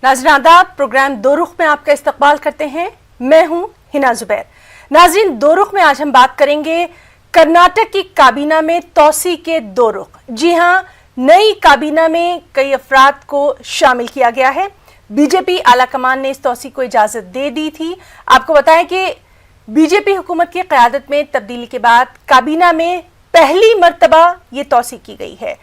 नाज़रीन आदाब, प्रोग्राम दो रुख में आपका इस्तकबाल करते हैं। मैं हूं हिना जुबैर। नाज़रीन, दो रुख में आज हम बात करेंगे कर्नाटक की काबीना में तौसी के दो रुख। जी हां, नई काबीना में कई अफराद को शामिल किया गया है। बीजेपी आला कमान ने इस तौसी को इजाजत दे दी थी। आपको बताएं कि बीजेपी हुकूमत की क़यादत में तब्दीली के बाद काबीना में पहली मर्तबा ये तौसी की गई है।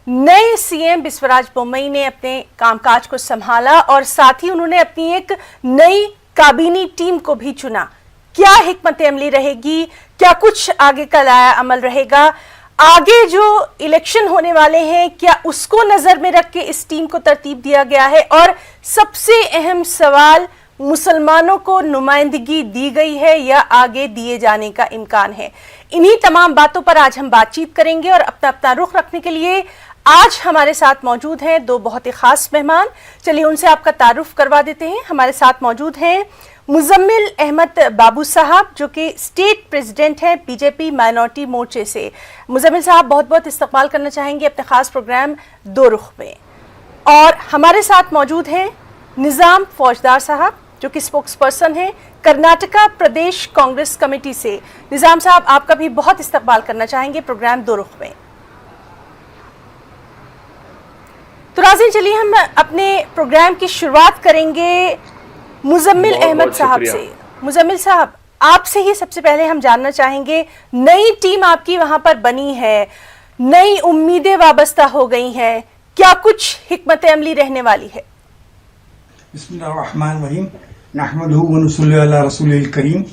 नए सीएम बसवराज बोम्मई ने अपने कामकाज को संभाला और साथ ही उन्होंने अपनी एक नई काबीनी टीम को भी चुना। क्या हिकमत अमली रहेगी, क्या कुछ आगे का लाया अमल रहेगा, आगे जो इलेक्शन होने वाले हैं क्या उसको नजर में रख के इस टीम को तरतीब दिया गया है, और सबसे अहम सवाल, मुसलमानों को नुमाइंदगी दी गई है या आगे दिए जाने का इम्कान है। इन्हीं तमाम बातों पर आज हम बातचीत करेंगे और अपना अपना रुख रखने के लिए आज हमारे साथ मौजूद हैं दो बहुत ही खास मेहमान। चलिए उनसे आपका तारुफ करवा देते हैं। हमारे साथ मौजूद हैं मुजम्मिल अहमद बाबू साहब, जो कि स्टेट प्रेसिडेंट हैं बीजेपी माइनॉरिटी मोर्चे से। मुजम्मिल साहब, बहुत बहुत इस्तकबाल करना चाहेंगे अपने खास प्रोग्राम दो रुख में। और हमारे साथ मौजूद हैं निज़ाम फौजदार साहब, जो कि स्पोक्स पर्सन हैं कर्नाटका प्रदेश कांग्रेस कमेटी से। निज़ाम साहब, आपका भी बहुत इस्तकबाल करना चाहेंगे प्रोग्राम दो रुख में। तो नाज़रीन, चलिए हम अपने प्रोग्राम की शुरुआत करेंगे मुजम्मिल अहमद साहब से। मुजम्मिल साहब, आपसे ही सबसे पहले हम जानना चाहेंगे, नई टीम आपकी वहां पर बनी है, नई उम्मीदें वाबस्ता हो गई हैं, क्या कुछ हिकमत अमली रहने वाली है? बिस्मिल्लाहिर्रहमानिर्रहीम, नहमदुहु व नुसल्ली अला रसूलिल करीम।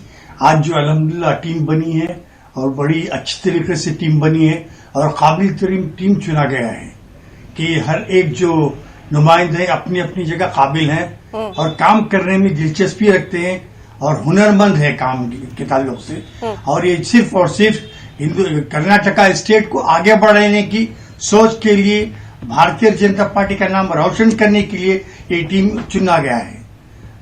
आज जो अल्हम्दुलिल्लाह टीम बनी है और बड़ी अच्छी तरीके से टीम बनी है और काबिल तरीन टीम चुना गया है कि हर एक जो नुमाइंदे अपनी अपनी जगह काबिल हैं और काम करने में दिलचस्पी रखते हैं और हुनरमंद है काम के ताल्लुक से। और ये सिर्फ और सिर्फ कर्नाटका स्टेट को आगे बढ़ाने की सोच के लिए, भारतीय जनता पार्टी का नाम रोशन करने के लिए ये टीम चुना गया है।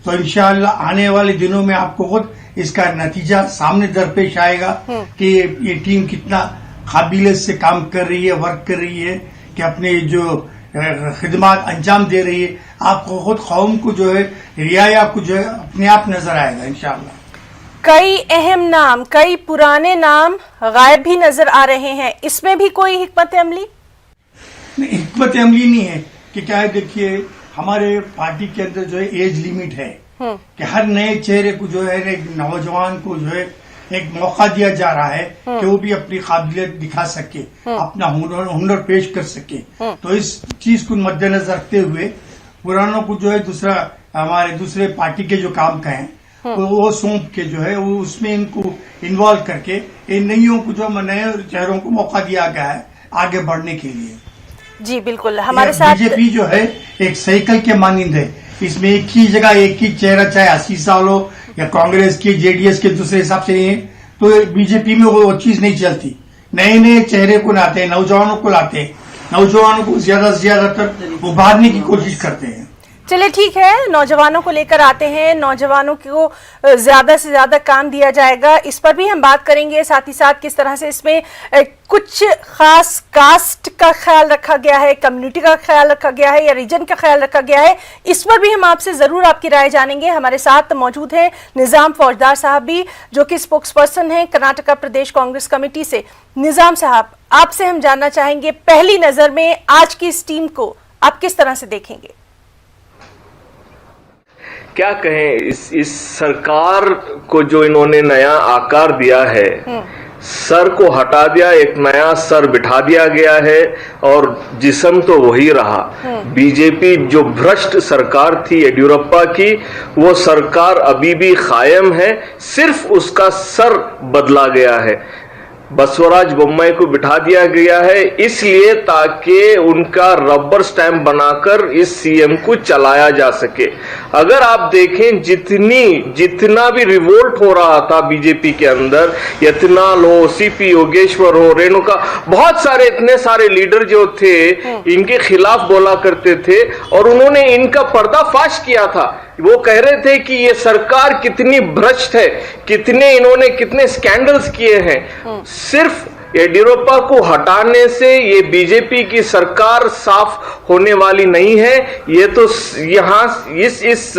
तो इंशाअल्लाह आने वाले दिनों में आपको खुद इसका नतीजा सामने दरपेश आएगा कि ये टीम कितना काबिलियत से काम कर रही है, वर्क कर रही है, कि अपने जो खिदमत अंजाम दे रही है। आपको खुद कौम को जो है, रियाया को जो है अपने आप नजर आएगा इंशाअल्लाह। कई अहम नाम, कई पुराने नाम गायब भी नजर आ रहे हैं, इसमें भी कोई हिकमत अमली? नहीं, हिकमत अमली नहीं है कि क्या है, देखिए हमारे पार्टी के अंदर जो है एज लिमिट है कि हर नए चेहरे को जो है, एक नौजवान को जो है एक मौका दिया जा रहा है कि वो भी अपनी काबिलियत दिखा सके, अपना हुनर पेश कर सके। तो इस चीज को मद्देनजर रखते हुए पुरानों को जो है हमारे दूसरे पार्टी के जो काम का है वो सौंप के जो है वो उसमें इनको इन्वॉल्व करके इन नईयों को जो नए चेहरों को मौका दिया गया है आगे बढ़ने के लिए। जी बिल्कुल, हमारे साथ बीजेपी जो है एक साइकिल के मानिंद है। इसमें एक ही जगह एक ही चेहरा, चाहे 80 साल हो या कांग्रेस के, जेडीएस के दूसरे हिसाब से नहीं है, तो बीजेपी में वो चीज नहीं चलती। नए नए चेहरे को लाते हैं, नौजवानों को लाते हैं, नौजवानों को ज्यादा से ज्यादातर उभारने की कोशिश करते हैं। चलिए ठीक है, नौजवानों को लेकर आते हैं, नौजवानों को ज्यादा से ज्यादा काम दिया जाएगा, इस पर भी हम बात करेंगे। साथ ही साथ किस तरह से इसमें कुछ खास कास्ट का ख्याल रखा गया है, कम्युनिटी का ख्याल रखा गया है या रीजन का ख्याल रखा गया है, इस पर भी हम आपसे जरूर आपकी राय जानेंगे। हमारे साथ मौजूद हैं निज़ाम फौजदार साहब भी, जो कि स्पोक्स पर्सन हैं कर्नाटका प्रदेश कांग्रेस कमेटी से। निज़ाम साहब, आपसे हम जानना चाहेंगे, पहली नजर में आज की इस टीम को आप किस तरह से देखेंगे? क्या कहें, इस सरकार को जो इन्होंने नया आकार दिया है, सर को हटा दिया, एक नया सर बिठा दिया गया है और जिस्म तो वही रहा। बीजेपी जो भ्रष्ट सरकार थी येडियुरप्पा की, वो सरकार अभी भी कायम है, सिर्फ उसका सर बदला गया है। बसवराज बोम्मई को बिठा दिया गया है इसलिए ताकि उनका रबर स्टैंप बनाकर इस सीएम को चलाया जा सके। अगर आप देखें जितना भी रिवोल्ट हो रहा था बीजेपी के अंदर, यत्नाल हो, सीपी योगेश्वर हो, रेणुका, बहुत सारे इतने सारे लीडर जो थे इनके खिलाफ बोला करते थे और उन्होंने इनका पर्दाफाश किया था। वो कह रहे थे कि ये सरकार कितनी भ्रष्ट है, कितने स्कैंडल्स किए हैं। सिर्फ येडियुरप्पा को हटाने से ये बीजेपी की सरकार साफ होने वाली नहीं है। ये तो यहाँ इस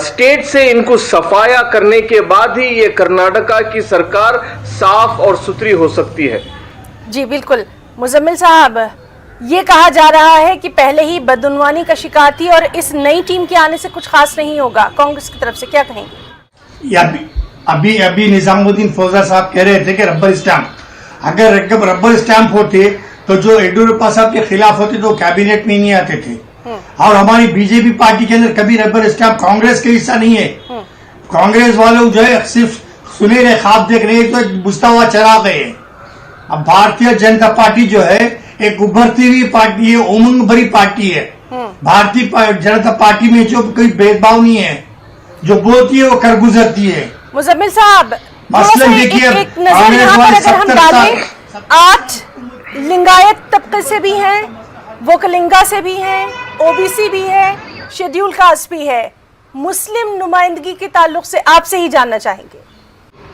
स्टेट से इनको सफाया करने के बाद ही ये कर्नाटका की सरकार साफ और सुथरी हो सकती है। जी बिल्कुल मुजम्मिल साहब, ये कहा जा रहा है कि पहले ही बदउनवानी का शिकार थी और इस नई टीम के आने से कुछ खास नहीं होगा, कांग्रेस की तरफ से क्या कहेंगे? अभी निजामुद्दीन फौजा साहब कह रहे थे कि रबर स्टैंप, अगर रबर स्टैंप होते तो जो येडियुरप्पा साहब के खिलाफ होते तो कैबिनेट में नहीं आते थे। और हमारी बीजेपी पार्टी के अंदर कभी रबर स्टैंप कांग्रेस का हिस्सा नहीं है। कांग्रेस वालों जो है सिर्फ सुनहरे ख्वाब देख रहे हैं, तो बुझता हुआ चला गए। अब भारतीय जनता पार्टी जो है एक उभरती हुई पार्टी है, उमंग भरी पार्टी है। भारतीय जनता पार्टी में जो कोई भेदभाव नहीं है, जो बोलती है वो कर गुजरती है। मुजम्मिल साहब, मसलन देखिए, एक नजर यहाँ पर अगर हम डालें, 8 लिंगायत तबके से भी हैं, वोकलिंगा से भी हैं, ओबीसी भी है, शेड्यूल कास्ट भी है, मुस्लिम नुमाइंदगी के ताल्लुक से आपसे ही जानना चाहेंगे।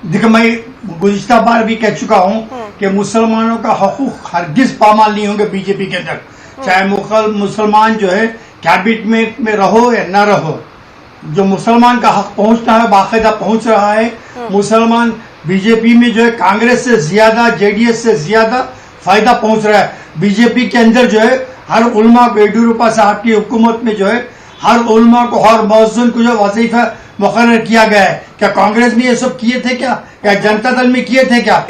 देखो, मैं गुज़िश्ता बार भी कह चुका हूं कि मुसलमानों का हकूक हरगिज पामाल नहीं होंगे बीजेपी के अंदर, चाहे मुसलमान जो है कैबिनेट में रहो या न रहो। जो मुसलमान का हक पहुंचना है बाकायदा पहुंच रहा है। मुसलमान बीजेपी में जो है कांग्रेस से ज्यादा, जेडीएस से ज्यादा फायदा पहुंच रहा है। बीजेपी के अंदर जो है हर उलमा को, येडियुरप्पा साहब की हुकूमत में जो है हर उलमा को, हर मौज़ून को जो वजीफा मुकर्रर किया गया है। क्या कांग्रेस में ये सब किए थे क्या जनता दल में किए थे क्या?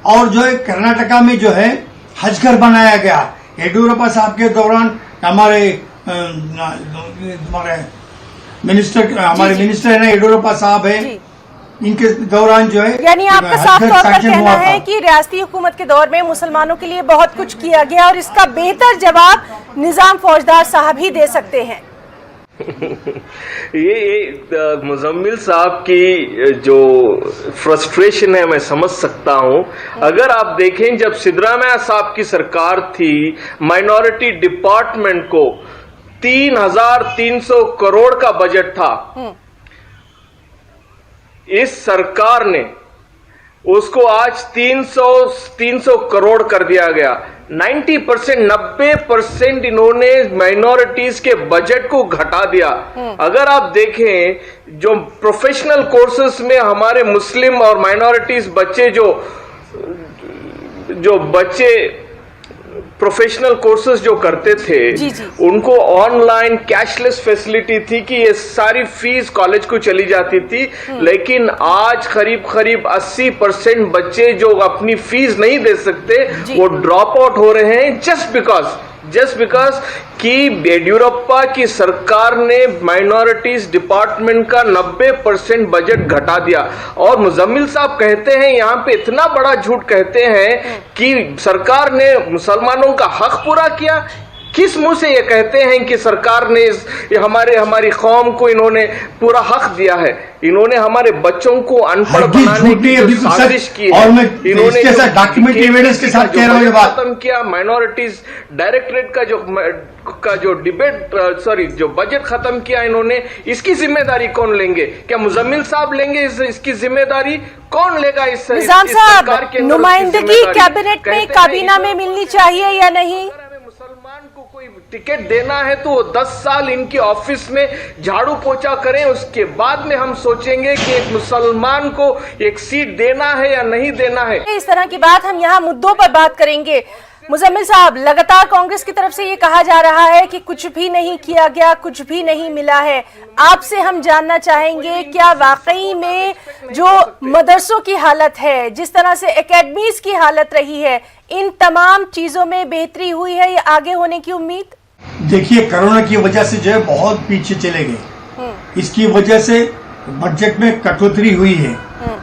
और जो है कर्नाटका में जो है हज घर बनाया गया येडियुरप्पा साहब के दौरान। हमारे मिनिस्टर है ना येडियुरप्पा साहब है, इनके दौरान जो है, यानी आपका साफ तौर पर कहना है कि रियासती हुकूमत के दौर में मुसलमानों के लिए बहुत कुछ किया गया और इसका बेहतर जवाब निजाम फौजदार साहब ही दे सकते हैं। ये मुजम्मिल साहब की जो फ्रस्ट्रेशन है मैं समझ सकता हूं। अगर आप देखें, जब सिद्धरामैया साहब की सरकार थी, माइनॉरिटी डिपार्टमेंट को 3,300 करोड़ का बजट था। इस सरकार ने उसको आज 300 करोड़ कर दिया गया। 90% इन्होंने माइनॉरिटीज के बजट को घटा दिया। अगर आप देखें, जो प्रोफेशनल कोर्सेज में हमारे मुस्लिम और माइनॉरिटीज बच्चे जो बच्चे प्रोफेशनल कोर्सेज जो करते थे, उनको ऑनलाइन कैशलेस फैसिलिटी थी कि ये सारी फीस कॉलेज को चली जाती थी। लेकिन आज करीब 80% बच्चे जो अपनी फीस नहीं दे सकते वो ड्रॉप आउट हो रहे हैं जस्ट बिकॉज कि येडियुरप्पा की सरकार ने माइनॉरिटीज डिपार्टमेंट का 90% बजट घटा दिया। और मुजम्मिल साहब कहते हैं, यहाँ पे इतना बड़ा झूठ कहते हैं कि सरकार ने मुसलमानों का हक पूरा किया। किस मुंह से ये कहते हैं कि सरकार ने हमारी कौम को इन्होंने पूरा हक दिया है? इन्होंने हमारे बच्चों को अनपढ़ बनाने की साजिश की है। इन्होंने डॉक्यूमेंट एविडेंस के साथ कह रहा हूं, खत्म किया। माइनॉरिटीज डायरेक्टरेट का जो बजट खत्म किया इन्होंने, इसकी जिम्मेदारी कौन लेंगे? क्या मुजम्मिल साहब लेंगे इसकी जिम्मेदारी? कौन लेगा इस सरकार के? नुमाइंदगी कैबिनेट में, काबीना में मिलनी चाहिए या नहीं? मुसलमान को कोई टिकट देना है तो वो 10 साल इनके ऑफिस में झाड़ू पोछा करें, उसके बाद में हम सोचेंगे कि एक मुसलमान को एक सीट देना है या नहीं देना है। इस तरह की बात हम यहाँ मुद्दों पर बात करेंगे। मुजम्मिल साहब, लगातार कांग्रेस की तरफ से ये कहा जा रहा है कि कुछ भी नहीं किया गया, कुछ भी नहीं मिला है। आपसे हम जानना चाहेंगे, क्या वाकई में जो मदरसों की हालत है, जिस तरह से एकेडमीज की हालत रही है, इन तमाम चीजों में बेहतरी हुई है या आगे होने की उम्मीद? देखिए, कोरोना की वजह से जो है बहुत पीछे चले गए। इसकी वजह से बजट में कटौती हुई है।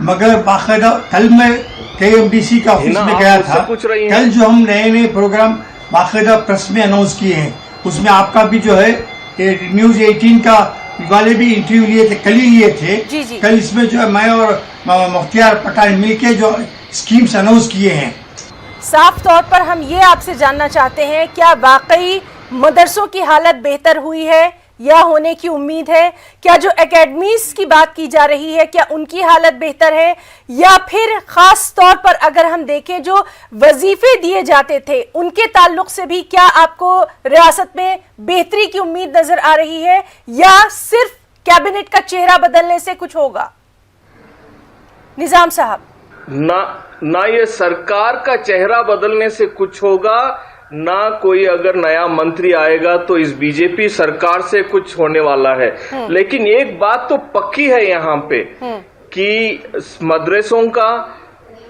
मगर बाकायदा कल मैं KMDC का ऑफिस में गया था, कल जो हम नए प्रोग्राम बाकायदा प्रेस में अनाउंस किए हैं, उसमें आपका भी जो है न्यूज 18 का वाले भी इंटरव्यू लिए थे, कल ही लिए थे। कल इसमें जो है मैं और मुख्तियार पठान मिलके जो स्कीम्स अनाउंस किए हैं। साफ तौर पर हम ये आपसे जानना चाहते हैं, क्या वाकई मदरसों की हालत बेहतर हुई है या होने की उम्मीद है? क्या जो एकेडमीज की बात की जा रही है, क्या उनकी हालत बेहतर है, या फिर खास तौर पर अगर हम देखें जो वजीफे दिए जाते थे उनके ताल्लुक से भी क्या आपको रियासत में बेहतरी की उम्मीद नजर आ रही है, या सिर्फ कैबिनेट का चेहरा बदलने से कुछ होगा? निजाम साहब, ना ये सरकार का चेहरा बदलने से कुछ होगा, ना कोई अगर नया मंत्री आएगा तो इस बीजेपी सरकार से कुछ होने वाला है। लेकिन एक बात तो पक्की है यहाँ पे कि मदरसों का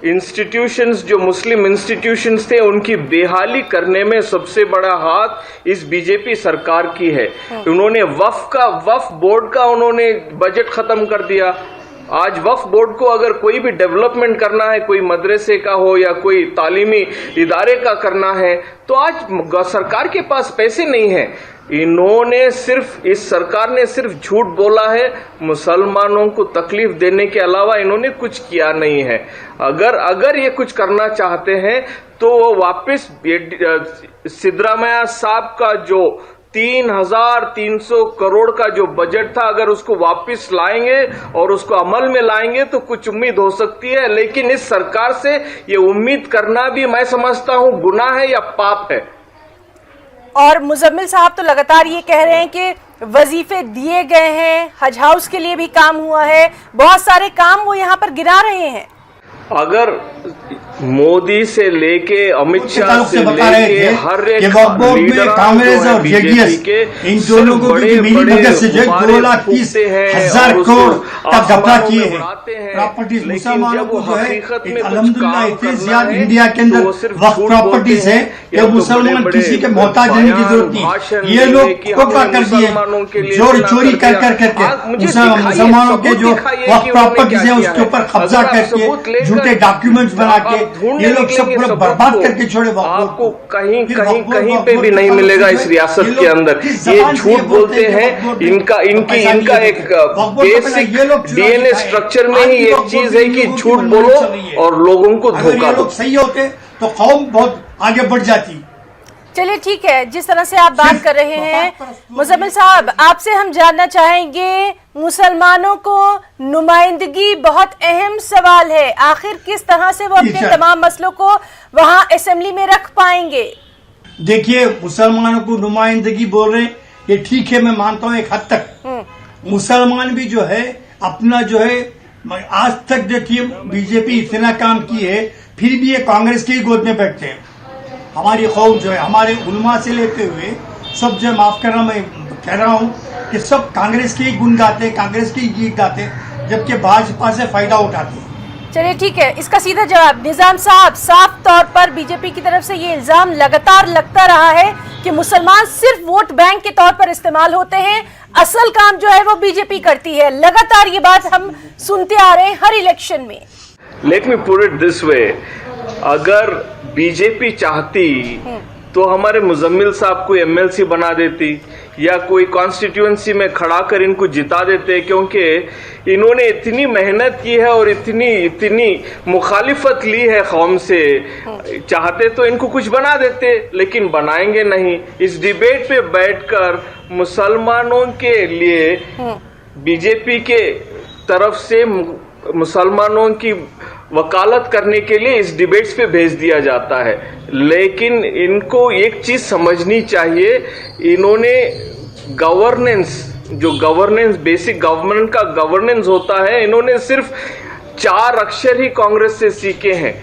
इंस्टीट्यूशंस, जो मुस्लिम इंस्टीट्यूशंस थे, उनकी बेहाली करने में सबसे बड़ा हाथ इस बीजेपी सरकार की है। उन्होंने वक्फ बोर्ड का उन्होंने बजट खत्म कर दिया। आज वक्फ बोर्ड को अगर कोई भी डेवलपमेंट करना है, कोई मदरसे का हो या कोई तालीमी इदारे का करना है, तो आज सरकार के पास पैसे नहीं है। इस सरकार ने सिर्फ झूठ बोला है, मुसलमानों को तकलीफ देने के अलावा इन्होंने कुछ किया नहीं है। अगर ये कुछ करना चाहते हैं तो वो वापस सिद्धरामैया साहब का जो 3,300 करोड़ का जो बजट था, अगर उसको वापस लाएंगे और उसको अमल में लाएंगे तो कुछ उम्मीद हो सकती है। लेकिन इस सरकार से ये उम्मीद करना भी मैं समझता हूं गुनाह है या पाप है। और मुजम्मिल साहब तो लगातार ये कह रहे हैं कि वजीफे दिए गए हैं, हज हाउस के लिए भी काम हुआ है, बहुत सारे काम वो यहाँ पर गिरा रहे हैं। अगर मोदी से लेके अमित शाह से लेके हर एक लीडर कांग्रेस और जेडीएस इन दोनों को भी मिली मदद से जो 2,30,000 करोड़ का घपला किए हैं प्रॉपर्टीज मुसलमानों को जो है अल्हम्दुलिल्लाह इतनी ज्यादा इंडिया के अंदर वक्फ प्रॉपर्टीज है कि मुसलमान किसी के मोहताज होने की जरूरत नहीं। ये लोग क्या कर दिए, चोरी कर करके मुसलमानों के जो वक्फ प्रॉपर्टीज है उसके ऊपर कब्जा करके झूठे डॉक्यूमेंट्स बना के ये लोग सब पूरा बर्बाद करके छोड़े। आपको कहीं पे भी नहीं मिलेगा इस रियासत के अंदर। ये झूठ बोलते हैं। इनका एक बेसिक डीएनए स्ट्रक्चर में ही एक चीज है कि झूठ बोलो और लोगों को धोखा दो। सही होते तो कौम बहुत आगे बढ़ जाती। चलिए ठीक है, जिस तरह से आप बात कर रहे हैं मुजम्मिल साहब, आपसे हम जानना चाहेंगे, मुसलमानों को नुमाइंदगी बहुत अहम सवाल है, आखिर किस तरह से वो अपने तमाम मसलों को वहां असेंबली में रख पाएंगे? देखिए, मुसलमानों को नुमाइंदगी बोल रहे हैं, ये ठीक है, मैं मानता हूँ एक हद तक। मुसलमान भी जो है अपना जो है आज तक देखिए बीजेपी इतना काम की है, फिर भी ये कांग्रेस की गोद में बैठते हैं। हमारी कौम जो है, हमारे उलमा से लेते हुए सब जो, माफ करना मैं कह रहा हूँ कि सब कांग्रेस के ही गुण गाते हैं, कांग्रेस की गीत गाते हैं, जबकि भाजपा से फायदा उठाते हैं। चलिए ठीक है, इसका सीधा जवाब निजाम साहब, साफ तौर पर बीजेपी की तरफ से ये इल्जाम लगातार लगता रहा है कि मुसलमान सिर्फ वोट बैंक के तौर पर इस्तेमाल होते हैं, असल काम जो है वो बीजेपी करती है। लगातार ये बात हम सुनते आ रहे हैं हर इलेक्शन में। Let me put it this way, अगर बीजेपी चाहती तो हमारे मुजम्मिल साहब को एमएलसी बना देती या कोई कॉन्स्टिट्यूएंसी में खड़ा कर इनको जिता देते, क्योंकि इन्होंने इतनी मेहनत की है और इतनी मुखालिफत ली है कौम से। चाहते तो इनको कुछ बना देते, लेकिन बनाएंगे नहीं। इस डिबेट पे बैठकर मुसलमानों के लिए बीजेपी के तरफ से मुसलमानों की वकालत करने के लिए इस डिबेट्स पे भेज दिया जाता है। लेकिन इनको एक चीज समझनी चाहिए, इन्होंने गवर्नेंस बेसिक गवर्नमेंट का गवर्नेंस होता है, इन्होंने सिर्फ 4 अक्षर ही कांग्रेस से सीखे हैं।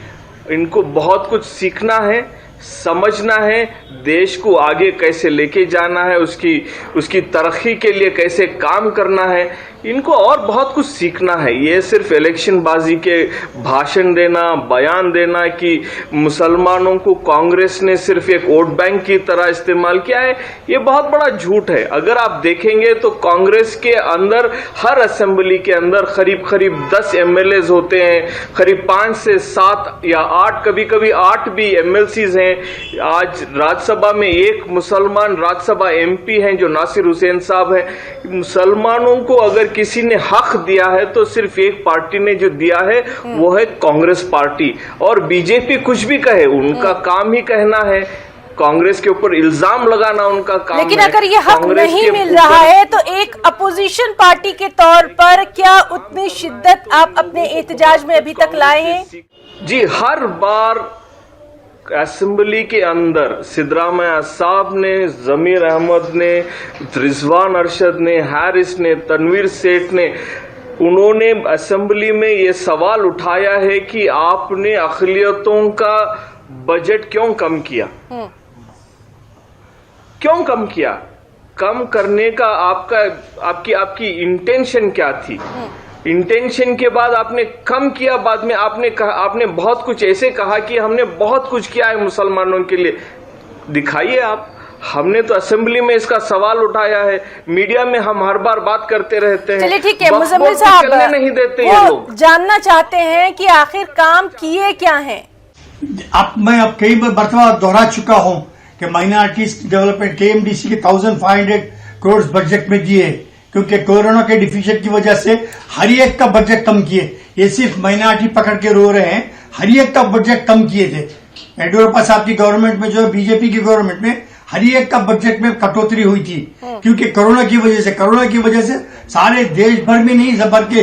इनको बहुत कुछ सीखना है, समझना है, देश को आगे कैसे लेके जाना है, उसकी तरक्की के लिए कैसे काम करना है, इनको और बहुत कुछ सीखना है। ये सिर्फ इलेक्शन बाजी के भाषण देना, बयान देना कि मुसलमानों को कांग्रेस ने सिर्फ एक वोट बैंक की तरह इस्तेमाल किया है, ये बहुत बड़ा झूठ है। अगर आप देखेंगे तो कांग्रेस के अंदर हर असेंबली के अंदर करीब 10 एमएलएज होते हैं, करीब 5 से 7 या 8, कभी कभी 8 भी एमएलसीज हैं। आज राज्यसभा में एक मुसलमान राज्यसभा एमपी हैं जो नासिर हुसैन साहब हैं। मुसलमानों को अगर किसी ने हक दिया है तो सिर्फ एक पार्टी ने जो दिया है वो है कांग्रेस पार्टी। और बीजेपी कुछ भी कहे, उनका काम ही कहना है। कांग्रेस के ऊपर इल्जाम लगाना उनका काम लेकिन है। अगर ये हक कांग्रेस नहीं के मिल ऊपर- रहा है तो एक अपोजिशन पार्टी के तौर पर क्या उतनी शिद्दत आप अपने एहतजाज में अभी तक लाए हैं? जी, हर बार असेंबली के अंदर सिद्धरामैया साहब ने, जमीर अहमद ने, रिजवान अरशद ने, हैरिस ने, तनवीर सेठ ने, उन्होंने असेंबली में ये सवाल उठाया है कि आपने अक़लियतों का बजट क्यों कम किया, क्यों कम किया, कम करने का आपकी इंटेंशन क्या थी? इंटेंशन के बाद आपने कम किया, बाद में आपने बहुत कुछ ऐसे कहा कि हमने बहुत कुछ किया है मुसलमानों के लिए। दिखाइए आप। हमने तो असेंबली में इसका सवाल उठाया है, मीडिया में हम हर बार बात करते रहते हैं। चलिए ठीक है, वक्त मुजम्मिल वक्त साहब चलने नहीं देते ये वो लोग। जानना चाहते हैं कि आखिर काम किए क्या हैं? मैं अब कई मरतबा दोहरा चुका हूं कि माइनॉरिटीज डेवलपमेंट KMDC के 1500 करोड़ बजट में दिए, क्योंकि कोरोना के डिफिशिट की वजह से हर एक का बजट कम किए। ये सिर्फ माइनॉरिटी पकड़ के रो रहे हैं, हर एक का बजट कम किए थे। येडियुरप्पा साहब की गवर्नमेंट में, जो बीजेपी की गवर्नमेंट में, हर एक का बजट में कटौती हुई थी, क्योंकि कोरोना की वजह से सारे देश भर में नहीं, बल्कि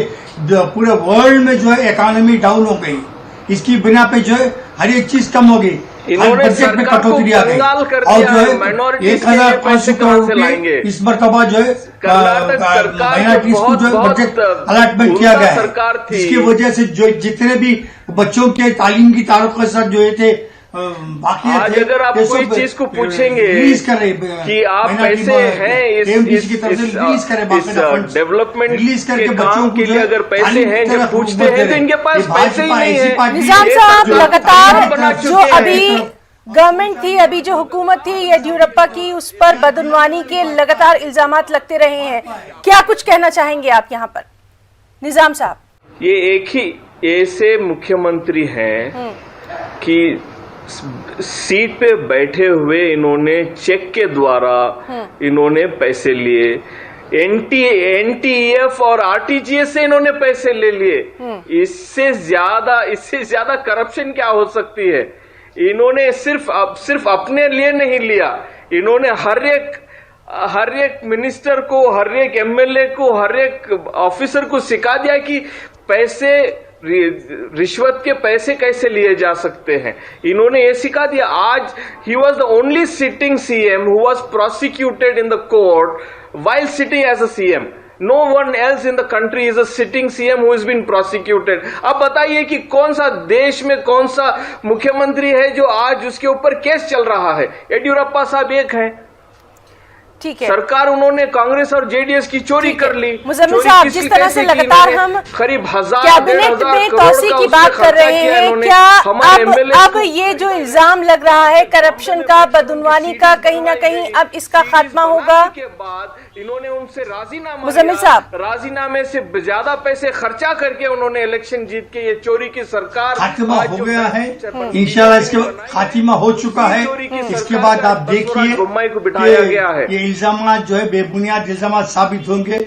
पूरे वर्ल्ड में जो है इकोनॉमी डाउन हो गई। इसकी बिना पे जो है हर एक चीज कम हो गई, हर बजट में कटौती आ गई, और जो है 1500 करोड़ रुपए इस मरतबा जो है माइनॉरिटीज को जो है बजट अलॉटमेंट किया गया है। इसकी वजह से जो जितने भी बच्चों के तालीम की ताल्लुक के साथ जो ये थे बाकी आज अगर आप कोई चीज को पूछेंगे कि आप पैसे हैं इस डेवलपमेंट के काम के लिए, अगर पैसे हैं जो पूछते हैं तो इनके पास पैसे ही नहीं है। निजाम साहब, लगातार जो अभी गवर्नमेंट थी, अभी जो हुकूमत थी येडियुरप्पा की, उस पर बदउनवानी के लगातार इल्जामात लगते रहे हैं, क्या कुछ कहना चाहेंगे आप यहाँ पर निजाम साहब? ये एक ही ऐसे मुख्यमंत्री हैं कि सीट पे बैठे हुए इन्होंने चेक के द्वारा इन्होंने पैसे लिए, NTF और RTGS से इन्होंने पैसे ले लिए। इससे ज्यादा करप्शन क्या हो सकती है? इन्होंने सिर्फ अपने लिए नहीं लिया, इन्होंने हर एक मिनिस्टर को, हर एक MLA को, हर एक ऑफिसर को सिखा दिया कि पैसे, रिश्वत के पैसे कैसे लिए जा सकते हैं। इन्होंने ये सिखा दिया। आज he was the only sitting CM who was prosecuted in the court while sitting as a CM. No one else in the country is a sitting CM who has been prosecuted. अब बताइए कि कौन सा देश में कौन सा मुख्यमंत्री है जो आज उसके ऊपर केस चल रहा है? येडियुरप्पा साहब एक है। ठीक है, सरकार उन्होंने कांग्रेस और JDS की चोरी कर ली। मुजम्मिल साहब, जिस तरह से लगातार हम करीब कैबिनेट में तोसी की बात कर रहे हैं, क्या अब ये जो इल्जाम लग रहा है करप्शन का, बदउनवानी का, कहीं ना कहीं अब इसका खात्मा होगा? के बाद इन्होंने उनसे राजीनामा, मुजम्मिल साहब, राजीनामे से ज्यादा पैसे खर्चा करके उन्होंने इलेक्शन जीत के ये चोरी की सरकार खात्मा हो गया है। इंशाल्लाह इसके खात्मा हो चुका है। इसके बाद आप देखिए को बिठाया गया है। ये इल्जाम जो है बेबुनियाद इल्जाम साबित होंगे।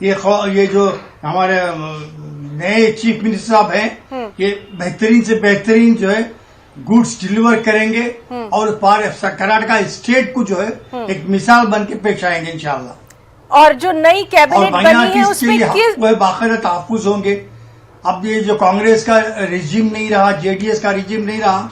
ये जो हमारे नए चीफ मिनिस्टर साहब हैं, ये बेहतरीन से बेहतरीन जो है गुड्स डिलीवर करेंगे और कर्नाटका स्टेट को जो है एक मिसाल बन के पेश आएंगे इंशाल्लाह। और जो नई कैबिनेट बनी है उसमें बाकायदा तहफ्फुज होंगे। अब ये जो कांग्रेस का रिजीम नहीं रहा, JDS का रिजीम नहीं रहा,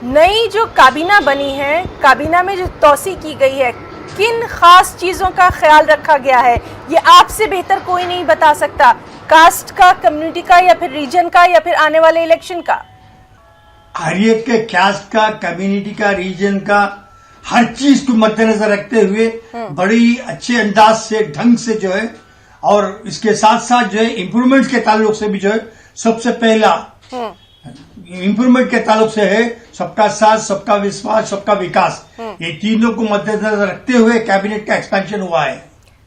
नई जो काबीना बनी है, काबीना में जो तोसी की गई है, किन खास चीजों का ख्याल रखा गया है ये आपसे बेहतर कोई नहीं बता सकता? कास्ट का, कम्युनिटी का, या फिर रीजन का, या फिर आने वाले इलेक्शन का? हर एक के कास्ट का, कम्युनिटी का, रीजन का, हर चीज को मद्देनजर रखते हुए बड़ी अच्छे अंदाज से, ढंग से जो है, और इसके साथ साथ जो है इम्प्रूवमेंट के ताल्लुक से भी जो है, सबसे पहला इम्प्रूवमेंट के ताल्लुक से है सबका साथ, सबका विश्वास, सबका विकास। ये तीनों को मद्देनजर रखते हुए कैबिनेट का एक्सपेंशन हुआ है।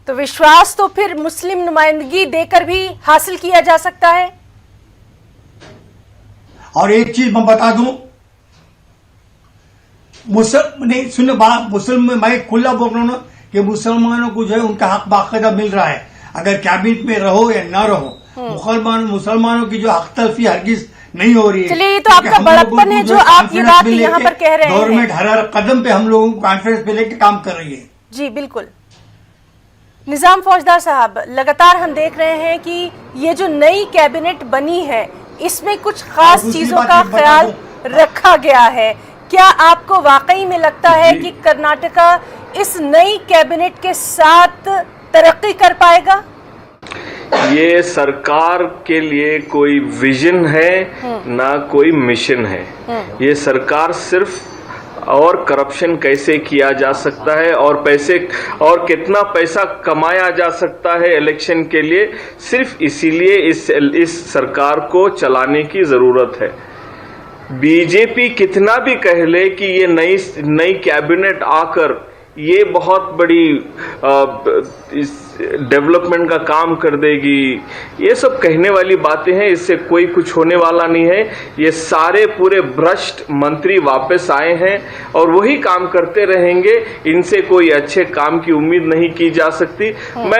तो विश्वास तो फिर मुस्लिम नुमाइंदगी देकर भी हासिल किया जा सकता है। और एक चीज मैं बता दूं, मुसलमान, मैं खुला बोल रहा हूं कि मुसलमानों को जो है उनका हक बाकायदा मिल रहा है, अगर कैबिनेट में रहो या न रहो। मुसलमानों की जो हक तलफी हरगिज नहीं हो रही है। चलिए, ये तो आपका बड़प्पन है जो आप ये बात यहाँ पर कह रहे हैं। गवर्नमेंट हर कदम पे हम लोगों को कॉन्फ्रेंस पे लेके काम कर रही है। जी बिल्कुल। निजाम फौजदार साहब, लगातार हम देख रहे हैं कि ये जो नई कैबिनेट बनी है इसमें कुछ खास चीजों का ख्याल रखा गया है। क्या आपको वाकई में लगता है कि कर्नाटका इस नई कैबिनेट के साथ तरक्की कर पाएगा? ये सरकार के लिए कोई विजन है ना कोई मिशन है। ये सरकार सिर्फ और करप्शन कैसे किया जा सकता है और पैसे और कितना पैसा कमाया जा सकता है इलेक्शन के लिए, सिर्फ इसीलिए इस सरकार को चलाने की जरूरत है। बीजेपी कितना भी कह ले कि ये नई कैबिनेट आकर ये बहुत बड़ी डेवलपमेंट का काम कर देगी, ये सब कहने वाली बातें हैं। इससे कोई कुछ होने वाला नहीं है। ये सारे पूरे भ्रष्ट मंत्री वापस आए हैं और वही काम करते रहेंगे। इनसे कोई अच्छे काम की उम्मीद नहीं की जा सकती।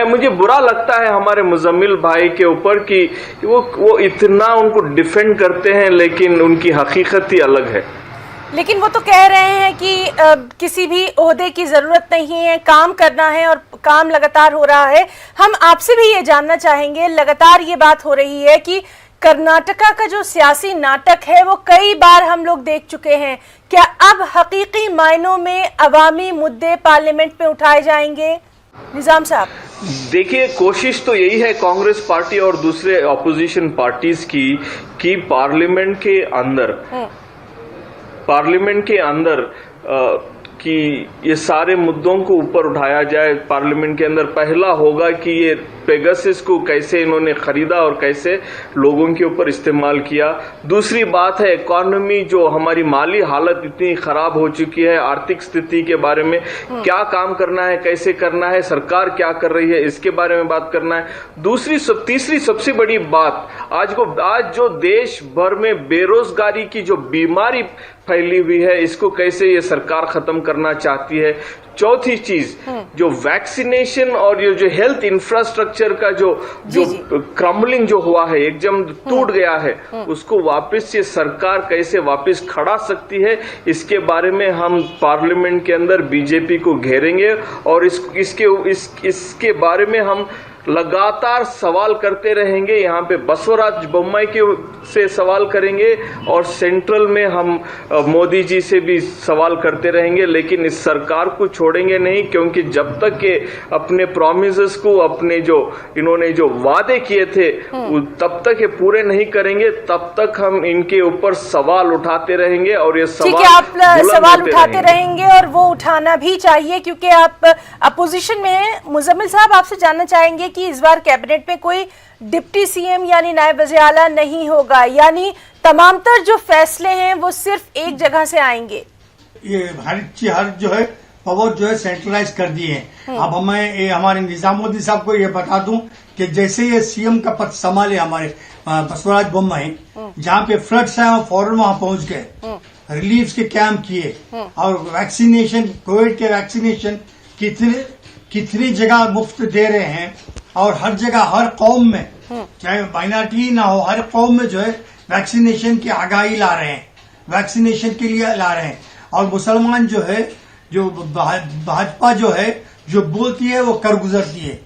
मुझे बुरा लगता है हमारे मुजम्मिल भाई के ऊपर कि वो इतना उनको डिफेंड करते हैं, लेकिन उनकी हकीकत ही अलग है। लेकिन वो तो कह रहे हैं कि किसी भी ओहदे की जरूरत नहीं है, काम करना है और काम लगातार हो रहा है। हम आपसे भी ये जानना चाहेंगे, लगातार ये बात हो रही है कि कर्नाटका का जो सियासी नाटक है वो कई बार हम लोग देख चुके हैं। क्या अब हकीकी मायनों में अवामी मुद्दे पार्लियामेंट में उठाए जाएंगे? निजाम साहब, देखिए, कोशिश तो यही है कांग्रेस पार्टी और दूसरे ऑपोजिशन पार्टीज की कि पार्लियामेंट के अंदर कि ये सारे मुद्दों को ऊपर उठाया जाए। पार्लियामेंट के अंदर पहला होगा कि ये पेगासस को कैसे इन्होंने खरीदा और कैसे लोगों के ऊपर इस्तेमाल किया। दूसरी बात है इकोनॉमी, जो हमारी माली हालत इतनी खराब हो चुकी है, आर्थिक स्थिति के बारे में क्या काम करना है, कैसे करना है, सरकार क्या कर रही है, इसके बारे में बात करना है। तीसरी सबसे बड़ी बात, आज जो देश भर में बेरोजगारी की जो बीमारी फैली हुई है, इसको कैसे ये सरकार खत्म करना चाहती है। चौथी चीज, जो वैक्सीनेशन और ये जो हेल्थ इंफ्रास्ट्रक्चर का जो क्रम्बलिंग जो हुआ है, एकदम टूट गया है, उसको वापस ये सरकार कैसे वापस खड़ा सकती है, इसके बारे में हम पार्लियामेंट के अंदर बीजेपी को घेरेंगे और इसके बारे में हम लगातार सवाल करते रहेंगे। यहाँ पे बसवराज बोम्माई के से सवाल करेंगे और सेंट्रल में हम मोदी जी से भी सवाल करते रहेंगे, लेकिन इस सरकार को छोड़ेंगे नहीं, क्योंकि जब तक ये अपने प्रॉमिसेस को, अपने जो इन्होंने जो वादे किए थे तब तक ये पूरे नहीं करेंगे, तब तक हम इनके ऊपर सवाल उठाते रहेंगे और ये सवाल उठाते रहेंगे और वो उठाना भी चाहिए, क्योंकि आप अपोजिशन में हैं। मुजम्मिल साहब, आपसे जानना चाहेंगे कि इस बार कैबिनेट में कोई डिप्टी सीएम यानी नायब वज़ीर आला नहीं होगा, यानी तमामतर जो फैसले हैं वो सिर्फ एक जगह से आएंगे। ये हर जो है पावर जो है सेंट्रलाइज कर दिए हैं। अब हमारे निजामुद्दीन साहब को ये बता दूं कि जैसे ये सीएम का पद संभाले हमारे बसवराज बोम्माई, जहाँ पे फ्लड्स आए फौरन वहां पहुंच गए, रिलीफ के कैंप किए और वैक्सीनेशन, कोविड के वैक्सीनेशन कितनी जगह मुफ्त दे रहे हैं और हर जगह, हर कौम में, चाहे माइनॉरिटी ना हो, हर कौम में जो है वैक्सीनेशन की आगाही ला रहे हैं, वैक्सीनेशन के लिए ला रहे हैं। और मुसलमान जो है, जो भाजपा जो है, जो बोलती है वो कर गुजरती है।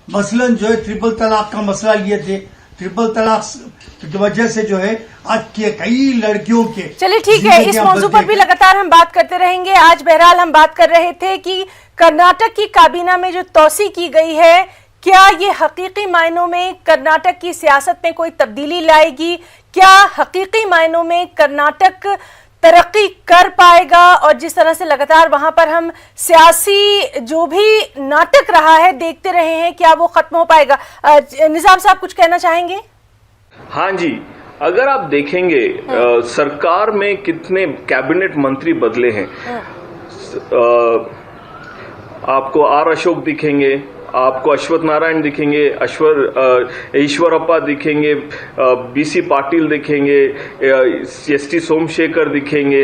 मसलन जो है ट्रिपल तलाक का मसला लिए थे, ट्रिपल तलाक की वजह से जो है आज के कई लड़कियों के। चलिए ठीक है, इस मौजू पर भी लगातार हम बात करते रहेंगे। आज बहरहाल हम बात कर रहे थे कि कर्नाटक की काबीना में जो तौसी की गई है, क्या ये हकीकी मायनों में कर्नाटक की सियासत में कोई तब्दीली लाएगी? क्या हकीकी मायनों में कर्नाटक तरक्की कर पाएगा? और जिस तरह से लगातार वहां पर हम सियासी जो भी नाटक रहा है देखते रहे हैं, क्या वो खत्म हो पाएगा? निजाम साहब, कुछ कहना चाहेंगे? हाँ जी, अगर आप देखेंगे सरकार में कितने कैबिनेट मंत्री बदले हैं, आपको आर अशोक दिखेंगे, आपको अश्वत्थ नारायण दिखेंगे, ईश्वरप्पा दिखेंगे, बीसी पाटिल दिखेंगे, एसटी सोमशेखर दिखेंगे,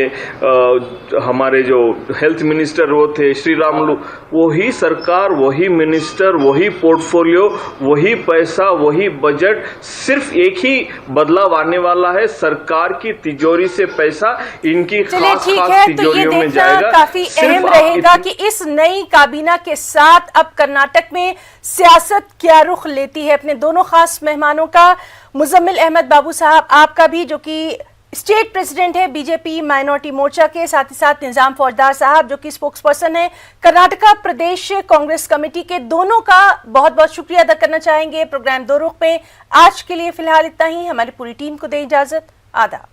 हमारे जो हेल्थ मिनिस्टर वो थे श्री रामुलु, वही सरकार, वही मिनिस्टर, वही पोर्टफोलियो, वही पैसा, वही बजट। सिर्फ एक ही बदलाव आने वाला है, सरकार की तिजोरी से पैसा इनकी खास तिजोरियों में जाएगा। काफी अहम रहेगा कि इस नई काबीना के साथ अब कर्नाटक में सियासत क्या रुख लेती है। अपने दोनों खास मेहमानों का, मुजम्मिल अहमद बाबू साहब आपका भी, जो कि स्टेट प्रेसिडेंट है बीजेपी माइनॉरिटी मोर्चा के, साथ ही साथ निजाम फौजदार साहब जो कि स्पोक्स पर्सन है कर्नाटका प्रदेश कांग्रेस कमेटी के, दोनों का बहुत बहुत शुक्रिया अदा करना चाहेंगे। प्रोग्राम दो रुख में आज के लिए फिलहाल इतना ही। हमारी पूरी टीम को दें इजाजत। आदाब।